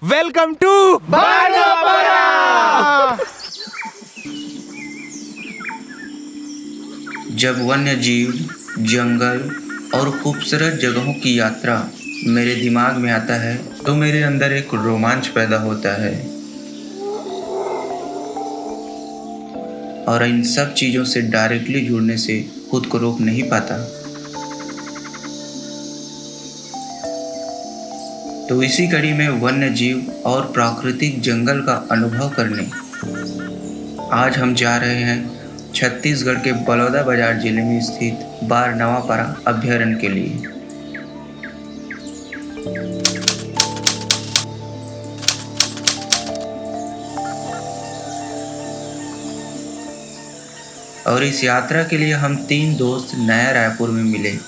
Welcome to बानोपरा। जब वन्य जीव, जंगल और खूबसूरत जगहों की यात्रा मेरे दिमाग में आता है तो मेरे अंदर एक रोमांच पैदा होता है और इन सब चीज़ों से डायरेक्टली जुड़ने से खुद को रोक नहीं पाता। तो इसी कड़ी में वन्य जीव और प्राकृतिक जंगल का अनुभव करने आज हम जा रहे हैं छत्तीसगढ़ के बलौदा बाजार जिले में स्थित बार नवापारा अभ्यारण्य के लिए। और इस यात्रा के लिए हम 3 दोस्त नया रायपुर में मिले।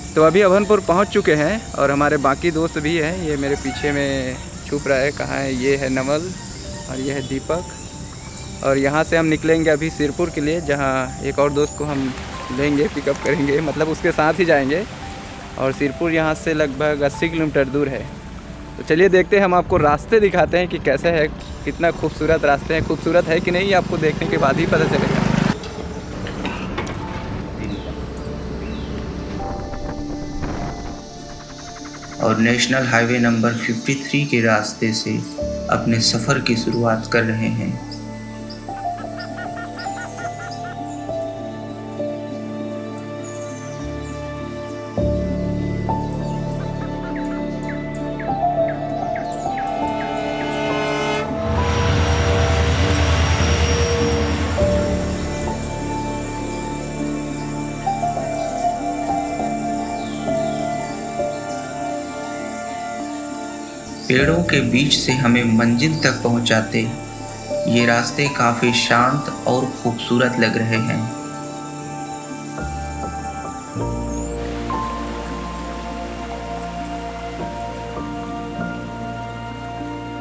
तो अभी अभनपुर पहुंच चुके हैं और हमारे बाकी दोस्त भी हैं। ये मेरे पीछे में छुप रहा है, कहाँ है? ये है नवल और ये है दीपक। और यहाँ से हम निकलेंगे अभी सिरपुर के लिए, जहाँ एक और दोस्त को हम लेंगे, पिकअप करेंगे, मतलब उसके साथ ही जाएंगे। और सिरपुर यहाँ से लगभग 80 किलोमीटर दूर है। तो चलिए देखते हैं, हम आपको रास्ते दिखाते हैं कि कैसे है, कितना खूबसूरत रास्ते हैं। खूबसूरत है कि नहीं आपको देखने के बाद ही पता चलेगा। और नेशनल हाईवे नंबर 53 के रास्ते से अपने सफ़र की शुरुआत कर रहे हैं। पेड़ों के बीच से हमें मंजिल तक पहुंचाते ये रास्ते काफी शांत और खूबसूरत लग रहे हैं।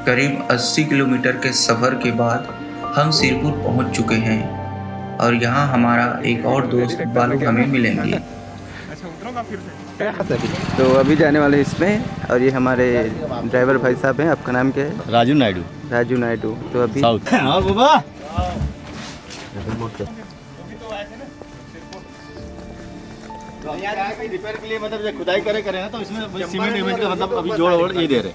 करीब 80 किलोमीटर के सफर के बाद हम सिरपुर पहुंच चुके हैं और यहाँ हमारा एक और दोस्त बालू हमें मिलेंगे। तो अभी जाने वाले इसमें, और ये हमारे ड्राइवर भाई साहब हैं। आपका नाम क्या है? राजू नायडू। राजू नायडू। तो अभी साउथ। हाँ बाबा। रिपेयर के लिए मतलब जब खुदाई करे ना तो इसमें सीमेंट का मतलब अभी जोड़ ये दे रहे।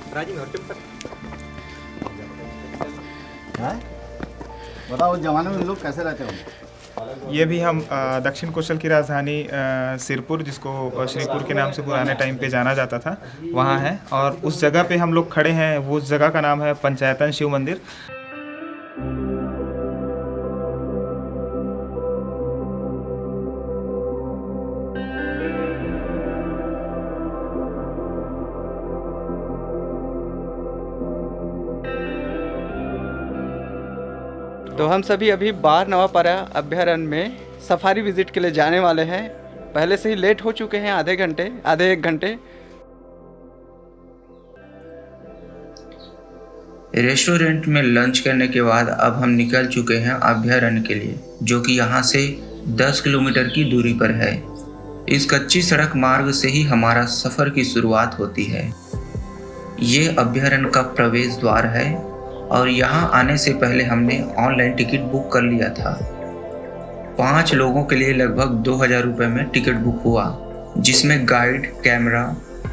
बताओ उस जमाने में लोग कैसे रहते होंगे। ये भी हम दक्षिण कौशल की राजधानी सिरपुर, जिसको श्रीपुर के नाम से पुराने टाइम पे जाना जाता था, वहाँ है। और उस जगह पे हम लोग खड़े हैं, वो उस जगह का नाम है पंचायतन शिव मंदिर। तो हम सभी अभी बार नवापारा अभ्यारण्य में सफारी विजिट के लिए जाने वाले हैं। पहले से ही लेट हो चुके हैं, आधे एक घंटे। रेस्टोरेंट में लंच करने के बाद अब हम निकल चुके हैं अभ्यारण्य के लिए, जो कि यहाँ से 10 किलोमीटर की दूरी पर है। इस कच्ची सड़क मार्ग से ही हमारा सफर की शुरुआत होती है। ये अभ्यारण्य का प्रवेश द्वार है और यहाँ आने से पहले हमने ऑनलाइन टिकट बुक कर लिया था। 5 लोगों के लिए लगभग 2000 रुपये में टिकट बुक हुआ, जिसमें गाइड, कैमरा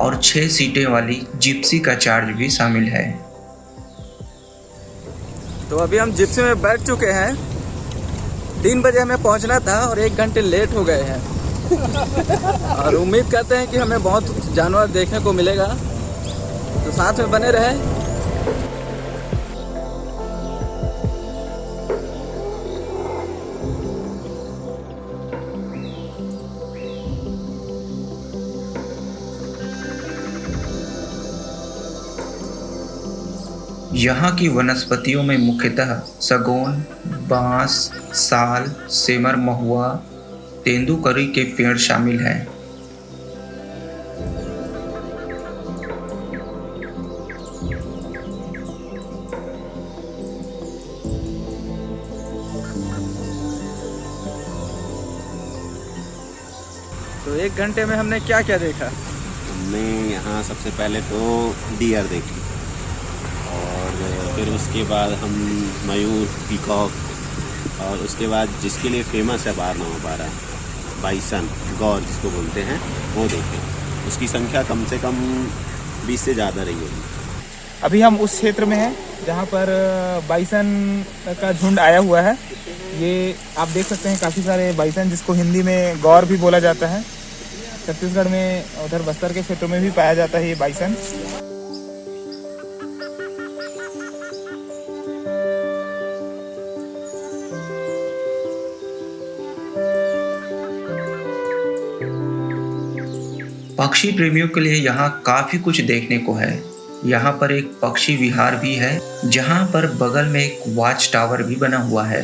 और 6 सीटें वाली जिप्सी का चार्ज भी शामिल है। तो अभी हम जिप्सी में बैठ चुके हैं। 3 बजे हमें पहुंचना था और 1 घंटे लेट हो गए हैं। और उम्मीद करते हैं कि हमें बहुत जानवर देखने को मिलेगा, तो साथ में बने रहे। यहाँ की वनस्पतियों में मुख्यतः सागौन, बांस, साल, सेमर, महुआ, तेंदुकरी के पेड़ शामिल हैं। तो 1 घंटे में हमने क्या क्या देखा? हमने यहाँ सबसे पहले तो डियर देखी फिर उसके बाद हम मयूर, पीकॉक, और उसके बाद जिसके लिए फेमस है बारहनावा पारा, बाइसन, गौर जिसको बोलते हैं, वो देखें। उसकी संख्या कम से कम 20 से ज़्यादा रही होगी। अभी हम उस क्षेत्र में हैं जहाँ पर बाइसन का झुंड आया हुआ है। ये आप देख सकते हैं काफ़ी सारे बाइसन, जिसको हिंदी में गौर भी बोला जाता है। छत्तीसगढ़ में उधर बस्तर के क्षेत्रों में भी पाया जाता है ये बाइसन। पक्षी प्रेमियों के लिए यहाँ काफी कुछ देखने को है। यहाँ पर एक पक्षी विहार भी है, जहाँ पर बगल में एक वॉच टावर भी बना हुआ है।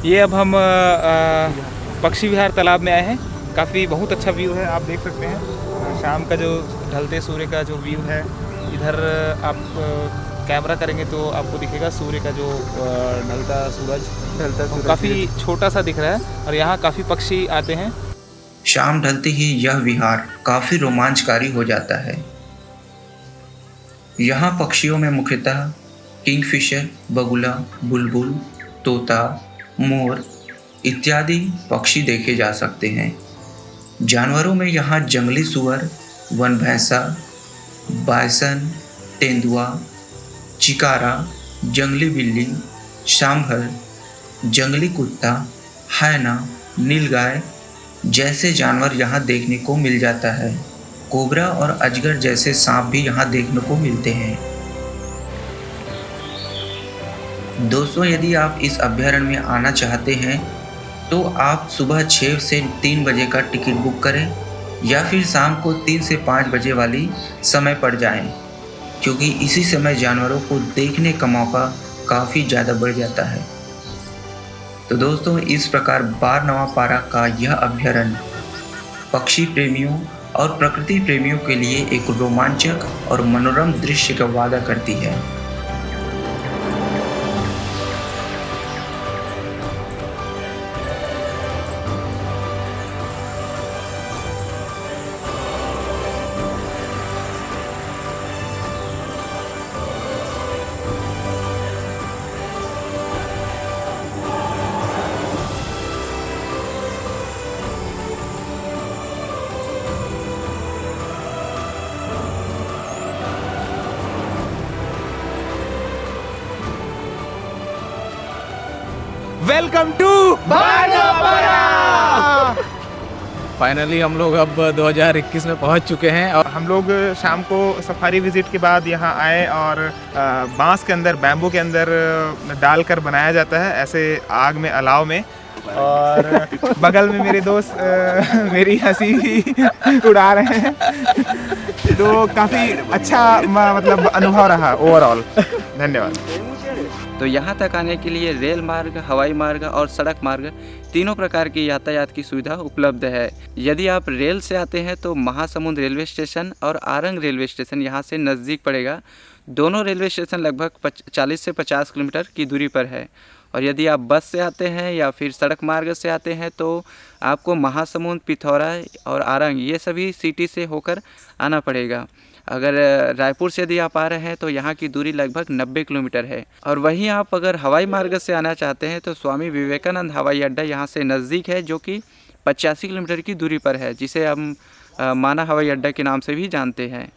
ये अब हम पक्षी विहार तालाब में आए हैं। काफ़ी बहुत अच्छा व्यू है, आप देख सकते हैं। शाम का जो ढलते सूर्य का जो व्यू है, इधर आप कैमरा करेंगे तो आपको दिखेगा सूर्य का जो ढलता सूरज काफ़ी छोटा सा दिख रहा है, और यहाँ काफ़ी पक्षी आते हैं। शाम ढलते ही यह विहार काफी रोमांचकारी हो जाता है। यहाँ पक्षियों में मुख्यतः किंगफिशर, बगुला, बुलबुल, तोता, मोर इत्यादि पक्षी देखे जा सकते हैं। जानवरों में यहाँ जंगली सुअर, वन भैंसा, बायसन, तेंदुआ, चिकारा, जंगली बिल्ली, सांभर, जंगली कुत्ता, हैना, नीलगाय जैसे जानवर यहाँ देखने को मिल जाता है। कोबरा और अजगर जैसे सांप भी यहाँ देखने को मिलते हैं। दोस्तों, यदि आप इस अभयारण्य में आना चाहते हैं तो आप सुबह 6 से 3 बजे का टिकट बुक करें, या फिर शाम को 3 से 5 बजे वाली समय पर जाएं, क्योंकि इसी समय जानवरों को देखने का मौका काफ़ी ज़्यादा बढ़ जाता है। तो दोस्तों, इस प्रकार बारहनावा पारा का यह अभयारण्य पक्षी प्रेमियों और प्रकृति प्रेमियों के लिए एक रोमांचक और मनोरम दृश्य का वादा करती है। वेलकम टू फाइनली हम लोग अब 2021 में पहुंच चुके हैं। और हम लोग शाम को सफारी विजिट के बाद यहाँ आए, और बांस के अंदर, बैम्बू के अंदर डालकर बनाया जाता है ऐसे आग में, अलाव में। और बगल में मेरे दोस्त मेरी हंसी उड़ा रहे हैं। तो काफ़ी अच्छा मतलब अनुभव रहा ओवरऑल। धन्यवाद। तो यहाँ तक आने के लिए रेल मार्ग, हवाई मार्ग और सड़क मार्ग तीनों प्रकार की यातायात की सुविधा उपलब्ध है। यदि आप रेल से आते हैं तो महासमुंद रेलवे स्टेशन और आरंग रेलवे स्टेशन यहाँ से नज़दीक पड़ेगा। दोनों रेलवे स्टेशन लगभग 40 से 50 किलोमीटर की दूरी पर है। और यदि आप बस से आते हैं या फिर सड़क मार्ग से आते हैं तो आपको महासमुंद, पिथौरा और आरंग ये सभी सिटी से होकर आना पड़ेगा। अगर रायपुर से यदि आप आ रहे हैं तो यहाँ की दूरी लगभग 90 किलोमीटर है। और वहीं आप अगर हवाई मार्ग से आना चाहते हैं तो स्वामी विवेकानंद हवाई अड्डा यहाँ से नज़दीक है, जो कि 85 किलोमीटर की दूरी पर है, जिसे हम माना हवाई अड्डा के नाम से भी जानते हैं।